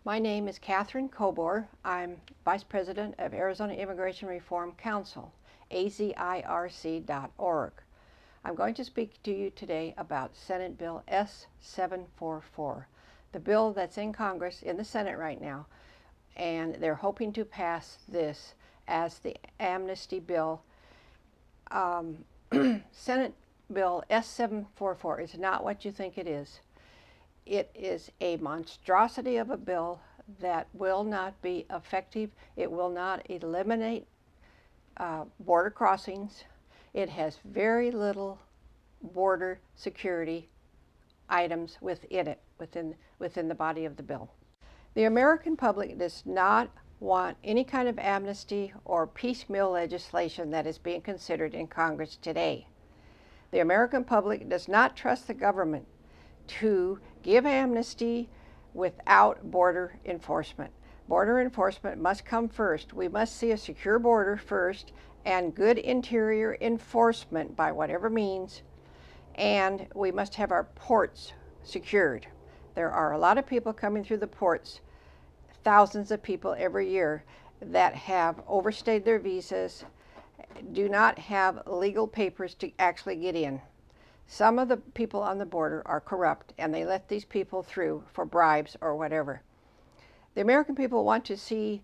My name is Kathryn Kobor. I'm Vice President of Arizona Immigration Reform Council, azirc.org. I'm going to speak to you today about Senate Bill S.744, the bill that's in Congress in the Senate right now, and they're hoping to pass this as the amnesty bill. Senate Bill S.744 is not what you think it is. It is a monstrosity of a bill that will not be effective. It will not eliminate border crossings. It has very little border security items within it, within the body of the bill. The American public does not want any kind of amnesty or piecemeal legislation that is being considered in Congress today. The American public does not trust the government to give amnesty without border enforcement. Border enforcement must come first. We must see a secure border first and good interior enforcement by whatever means, and we must have our ports secured. There are a lot of people coming through the ports, thousands of people every year, that have overstayed their visas, do not have legal papers to actually get in. Some of the people on the border are corrupt, and they let these people through for bribes or whatever. The American people want to see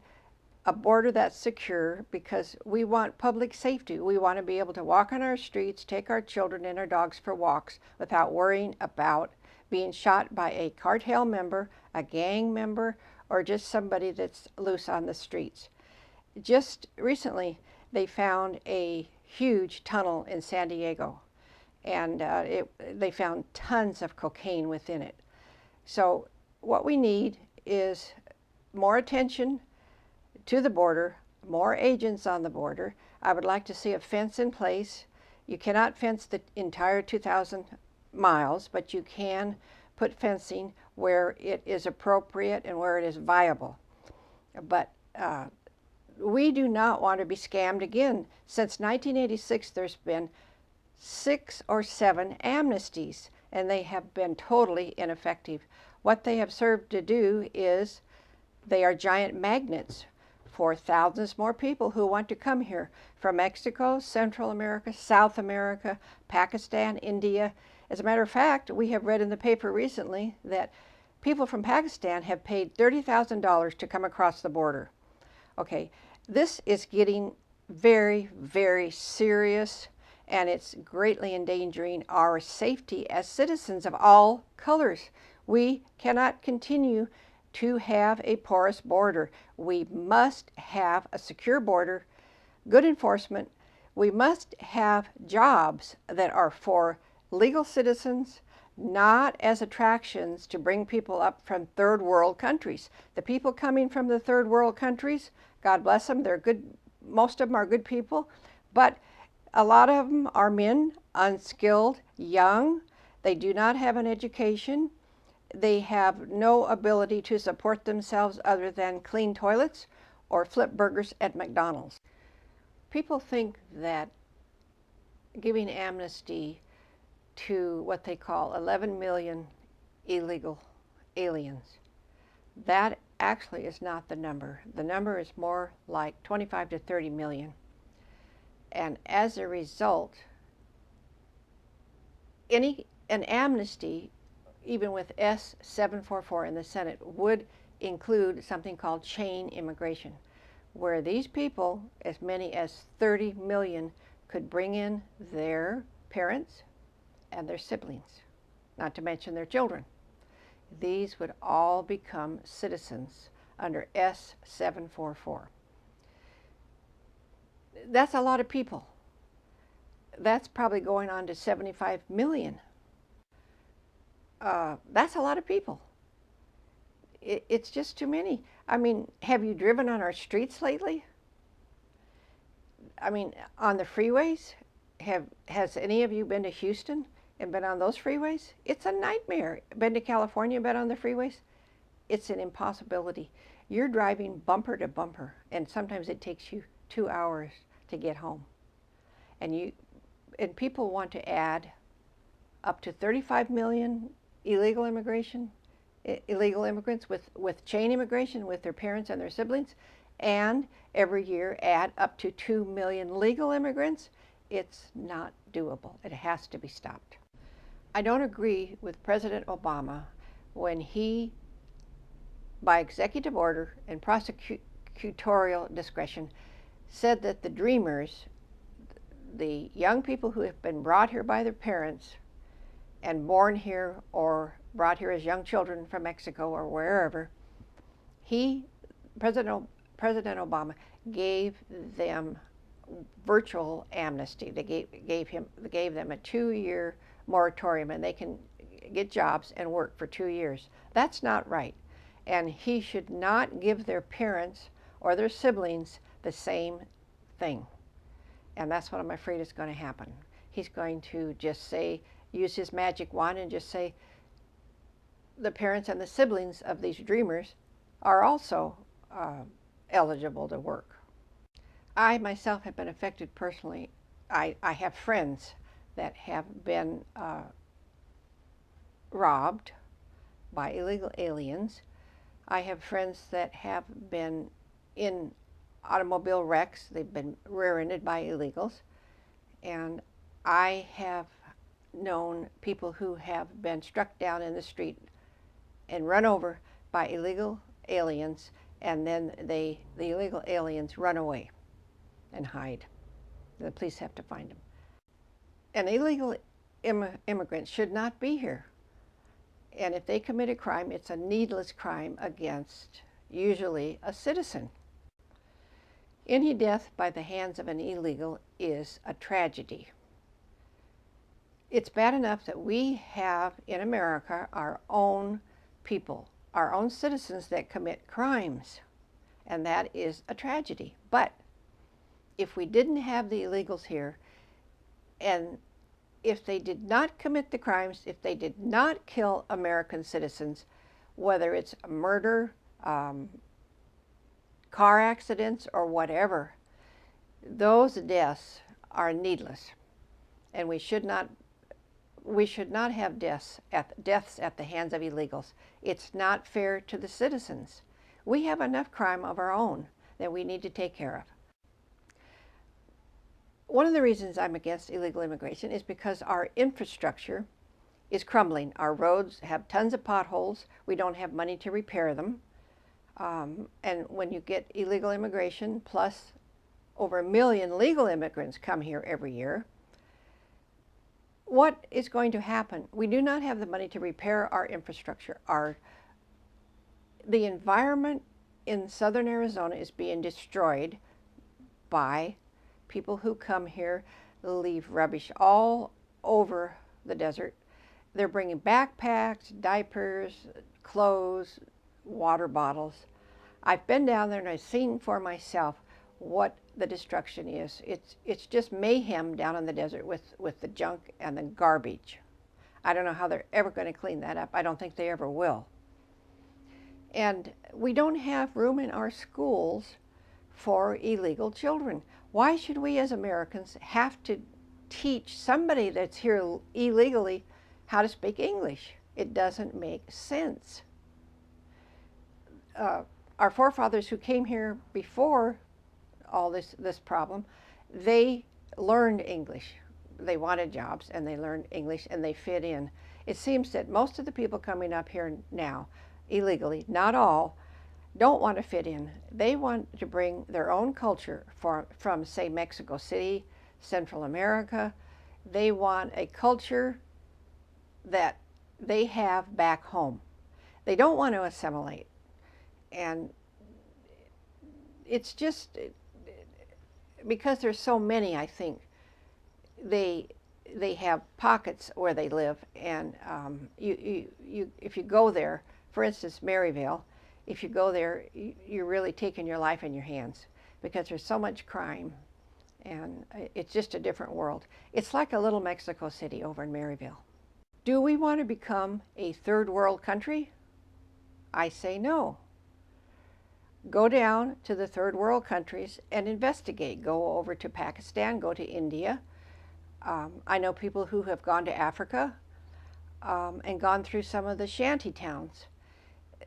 a border that's secure because we want public safety. We want to be able to walk on our streets, take our children and our dogs for walks without worrying about being shot by a cartel member, a gang member, or just somebody that's loose on the streets. Just recently, they found a huge tunnel in San Diego, and they found tons of cocaine within it. So what we need is more attention to the border, more agents on the border. I would like to see a fence in place. You cannot fence the entire 2,000 miles, but you can put fencing where it is appropriate and where it is viable. But we do not want to be scammed again. Since 1986, there's been 6 or 7 amnesties, and they have been totally ineffective. What they have served to do is they are giant magnets for thousands more people who want to come here from Mexico, Central America, South America, Pakistan, India. As a matter of fact, we have read in the paper recently that people from Pakistan have paid $30,000 to come across the border. Okay, this is getting very, very serious, and it's greatly endangering our safety as citizens of all colors. We cannot continue to have a porous border. We must have a secure border, good enforcement. We must have jobs that are for legal citizens, not as attractions to bring people up from third world countries. The people coming from the third world countries, God bless them, they're good, most of them are good people, but a lot of them are men, unskilled, young. They do not have an education. They have no ability to support themselves other than clean toilets or flip burgers at McDonald's. People think that giving amnesty to what they call 11 million illegal aliens, that actually is not the number. The number is more like 25 to 30 million. And as a result, an amnesty, even with S.744 in the Senate, would include something called chain immigration, where these people, as many as 30 million, could bring in their parents and their siblings, not to mention their children. These would all become citizens under S.744. That's a lot of people. That's probably going on to 75 million. That's a lot of people. It's just too many. I mean, have you driven on our streets lately? I mean, on the freeways? Has any of you been to Houston and been on those freeways? It's a nightmare. Been to California and been on the freeways? It's an impossibility. You're driving bumper to bumper, and sometimes it takes you 2 hours to get home. And people want to add up to 35 million illegal immigration. illegal immigrants with chain immigration with their parents and their siblings, and every year add up to 2 million legal immigrants. It's not doable. It has to be stopped. I don't agree with President Obama when he, by executive order and prosecutorial discretion, said that the dreamers, the young people who have been brought here by their parents and born here or brought here as young children from Mexico or wherever, President Obama gave them virtual amnesty. They gave them a 2-year moratorium, and they can get jobs and work for 2 years. That's not right. And he should not give their parents or their siblings the same thing. And that's what I'm afraid is going to happen. He's going to just say, use his magic wand and just say, the parents and the siblings of these dreamers are also eligible to work. I myself have been affected personally. I have friends that have been robbed by illegal aliens. I have friends that have been in automobile wrecks. They've been rear-ended by illegals. And I have known people who have been struck down in the street and run over by illegal aliens, and then the illegal aliens run away and hide. The police have to find them. And illegal immigrants should not be here. And if they commit a crime, it's a needless crime against usually a citizen. Any death by the hands of an illegal is a tragedy. It's bad enough that we have in America our own people, our own citizens that commit crimes, and that is a tragedy. But if we didn't have the illegals here, and if they did not commit the crimes, if they did not kill American citizens, whether it's murder, car accidents, or whatever, those deaths are needless. And we should not have deaths at the hands of illegals. It's not fair to the citizens. We have enough crime of our own that we need to take care of. One of the reasons I'm against illegal immigration is because our infrastructure is crumbling. Our roads have tons of potholes. We don't have money to repair them. And when you get illegal immigration, plus over 1 million legal immigrants come here every year, what is going to happen? We do not have the money to repair our infrastructure. The environment in southern Arizona is being destroyed by people who come here, leave rubbish all over the desert. They're bringing backpacks, diapers, clothes, water bottles. I've been down there and I've seen for myself what the destruction is. It's just mayhem down in the desert with the junk and the garbage. I don't know how they're ever going to clean that up. I don't think they ever will. And we don't have room in our schools for illegal children. Why should we as Americans have to teach somebody that's here illegally how to speak English? It doesn't make sense. Our forefathers who came here before all this problem, they learned English. They wanted jobs and they learned English and they fit in. It seems that most of the people coming up here now illegally, not all, don't want to fit in. They want to bring their own culture from, say, Mexico City, Central America. They want a culture that they have back home. They don't want to assimilate. And it's just, because there's so many, I think, they have pockets where they live. And if you go there, for instance, Maryvale, if you go there, you're really taking your life in your hands because there's so much crime and it's just a different world. It's like a little Mexico City over in Maryvale. Do we want to become a third world country? I say no. Go down to the third world countries and investigate. Go over to Pakistan, go to India. I know people who have gone to Africa and gone through some of the shanty towns.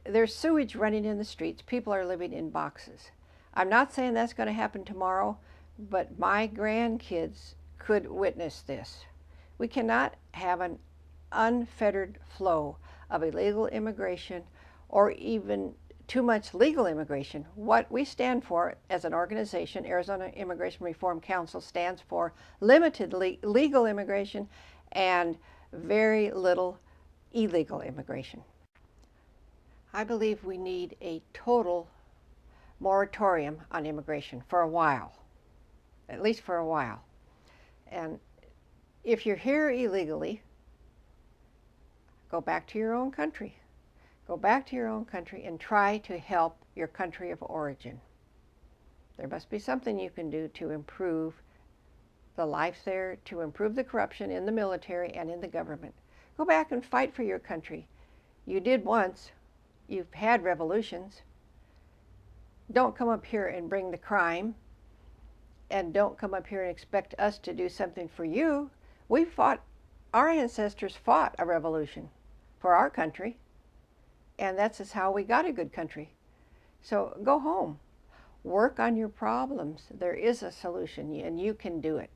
there's sewage running in the streets. People are living in boxes. I'm not saying that's going to happen tomorrow, but my grandkids could witness this. We cannot have an unfettered flow of illegal immigration or even too much legal immigration. What we stand for as an organization, Arizona Immigration Reform Council, stands for limited legal immigration and very little illegal immigration. I believe we need a total moratorium on immigration for a while, at least for a while. And if you're here illegally, go back to your own country. Go back to your own country and try to help your country of origin. There must be something you can do to improve the life there, to improve the corruption in the military and in the government. Go back and fight for your country. You did once. You've had revolutions. Don't come up here and bring the crime, and don't come up here and expect us to do something for you. Our ancestors fought a revolution for our country, and that's just how we got a good country. So go home. Work on your problems. There is a solution, and you can do it.